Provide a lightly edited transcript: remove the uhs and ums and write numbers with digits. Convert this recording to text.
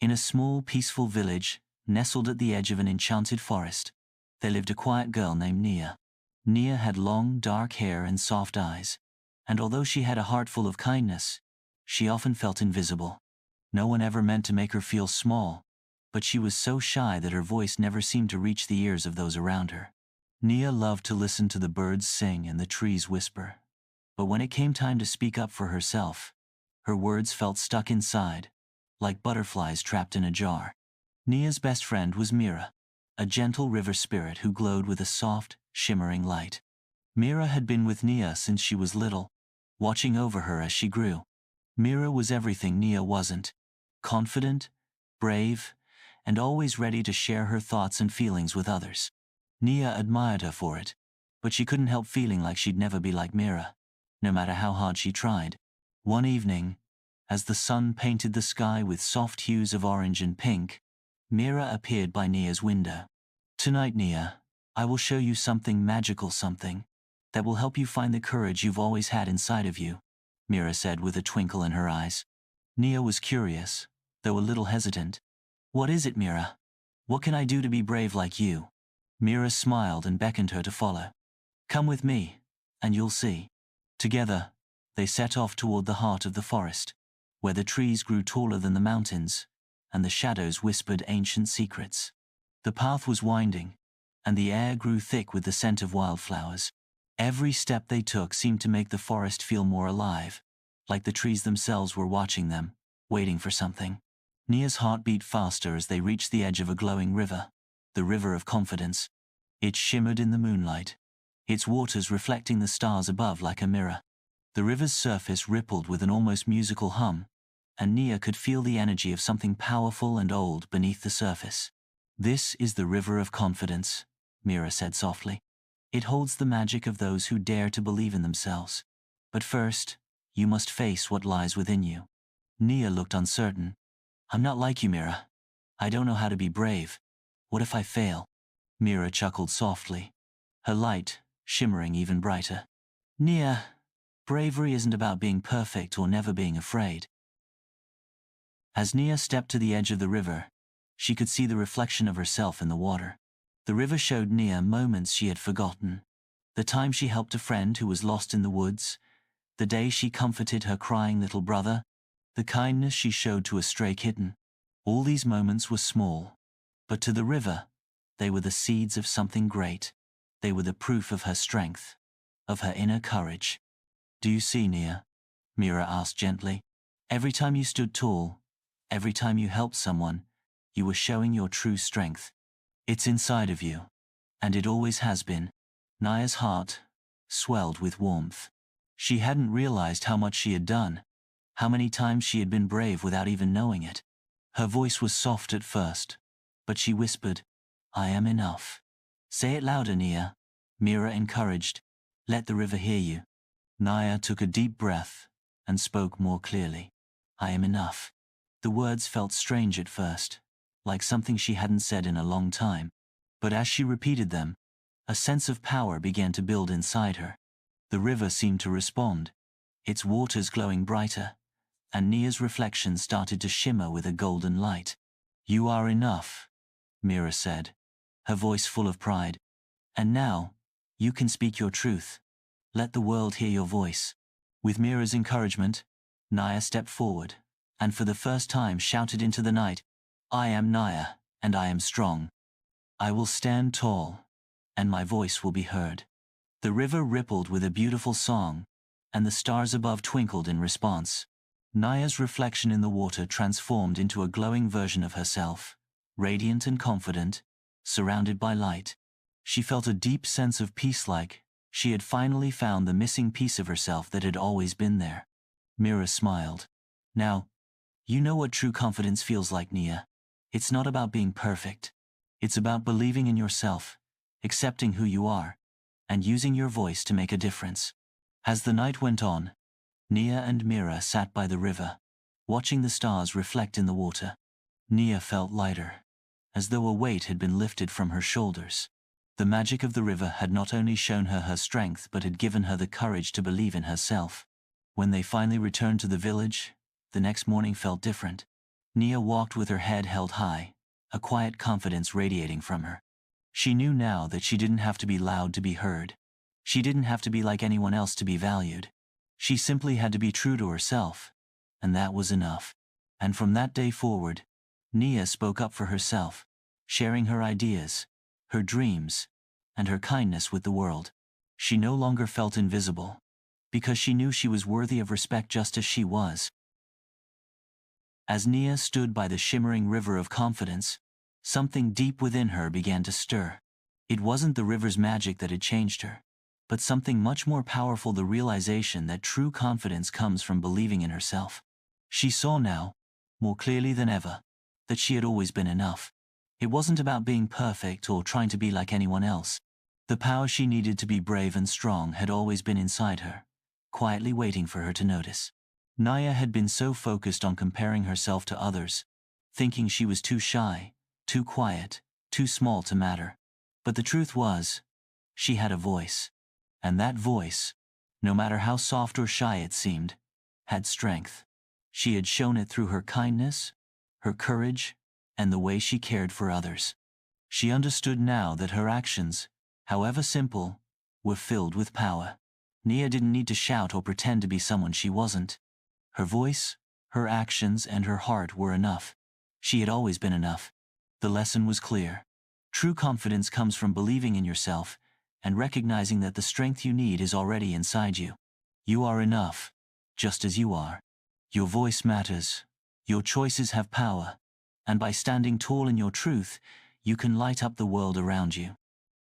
In a small, peaceful village, nestled at the edge of an enchanted forest, there lived a quiet girl named Nia. Nia had long, dark hair and soft eyes, and although she had a heart full of kindness, she often felt invisible. No one ever meant to make her feel small, but she was so shy that her voice never seemed to reach the ears of those around her. Nia loved to listen to the birds sing and the trees whisper, but when it came time to speak up for herself, her words felt stuck inside, like butterflies trapped in a jar. Nia's best friend was Mira, a gentle river spirit who glowed with a soft, shimmering light. Mira had been with Nia since she was little, watching over her as she grew. Mira was everything Nia wasn't: confident, brave, and always ready to share her thoughts and feelings with others. Nia admired her for it, but she couldn't help feeling like she'd never be like Mira, no matter how hard she tried. One evening, as the sun painted the sky with soft hues of orange and pink, Mira appeared by Nia's window. "Tonight, Nia, I will show you something magical, something that will help you find the courage you've always had inside of you," Mira said with a twinkle in her eyes. Nia was curious, though a little hesitant. "What is it, Mira? What can I do to be brave like you?" Mira smiled and beckoned her to follow. "Come with me, and you'll see." Together, they set off toward the heart of the forest, where the trees grew taller than the mountains, and the shadows whispered ancient secrets. The path was winding, and the air grew thick with the scent of wildflowers. Every step they took seemed to make the forest feel more alive, like the trees themselves were watching them, waiting for something. Nia's heart beat faster as they reached the edge of a glowing river, the River of Confidence. It shimmered in the moonlight, its waters reflecting the stars above like a mirror. The river's surface rippled with an almost musical hum, and Nia could feel the energy of something powerful and old beneath the surface. "This is the River of Confidence," Mira said softly. "It holds the magic of those who dare to believe in themselves. But first, you must face what lies within you." Nia looked uncertain. "I'm not like you, Mira. I don't know how to be brave. What if I fail?" Mira chuckled softly, her light shimmering even brighter. "Nia, bravery isn't about being perfect or never being afraid." As Nia stepped to the edge of the river, she could see the reflection of herself in the water. The river showed Nia moments she had forgotten. The time she helped a friend who was lost in the woods, the day she comforted her crying little brother, the kindness she showed to a stray kitten. All these moments were small, but to the river, they were the seeds of something great. They were the proof of her strength, of her inner courage. "Do you see, Nia?" Mira asked gently. "Every time you stood tall, every time you helped someone, you were showing your true strength. It's inside of you, and it always has been." Nia's heart swelled with warmth. She hadn't realized how much she had done, how many times she had been brave without even knowing it. Her voice was soft at first, but she whispered, "I am enough." "Say it louder, Nia," Mira encouraged. "Let the river hear you." Nia took a deep breath and spoke more clearly. "I am enough." The words felt strange at first, like something she hadn't said in a long time, but as she repeated them, a sense of power began to build inside her. The river seemed to respond, its waters glowing brighter, and Nia's reflection started to shimmer with a golden light. "You are enough," Mira said, her voice full of pride. "And now, you can speak your truth. Let the world hear your voice." With Mira's encouragement, Nia stepped forward, and for the first time shouted into the night, "I am Nia, and I am strong. I will stand tall, and my voice will be heard." The river rippled with a beautiful song, and the stars above twinkled in response. Nia's reflection in the water transformed into a glowing version of herself, radiant and confident, surrounded by light. She felt a deep sense of peace, like she had finally found the missing piece of herself that had always been there. Mira smiled. "Now, you know what true confidence feels like, Nia. It's not about being perfect. It's about believing in yourself, accepting who you are, and using your voice to make a difference." As the night went on, Nia and Mira sat by the river, watching the stars reflect in the water. Nia felt lighter, as though a weight had been lifted from her shoulders. The magic of the river had not only shown her her strength but had given her the courage to believe in herself. When they finally returned to the village, the next morning felt different. Nia walked with her head held high, a quiet confidence radiating from her. She knew now that she didn't have to be loud to be heard. She didn't have to be like anyone else to be valued. She simply had to be true to herself, and that was enough. And from that day forward, Nia spoke up for herself, sharing her ideas, her dreams, and her kindness with the world. She no longer felt invisible, because she knew she was worthy of respect just as she was. As Nia stood by the shimmering river of confidence, something deep within her began to stir. It wasn't the river's magic that had changed her, but something much more powerful, the realization that true confidence comes from believing in herself. She saw now, more clearly than ever, that she had always been enough. It wasn't about being perfect or trying to be like anyone else. The power she needed to be brave and strong had always been inside her, quietly waiting for her to notice. Nia had been so focused on comparing herself to others, thinking she was too shy, too quiet, too small to matter. But the truth was, she had a voice. And that voice, no matter how soft or shy it seemed, had strength. She had shown it through her kindness, her courage, and the way she cared for others. She understood now that her actions, however simple, were filled with power. Nia didn't need to shout or pretend to be someone she wasn't. Her voice, her actions, and her heart were enough. She had always been enough. The lesson was clear. True confidence comes from believing in yourself and recognizing that the strength you need is already inside you. You are enough, just as you are. Your voice matters. Your choices have power. And by standing tall in your truth, you can light up the world around you.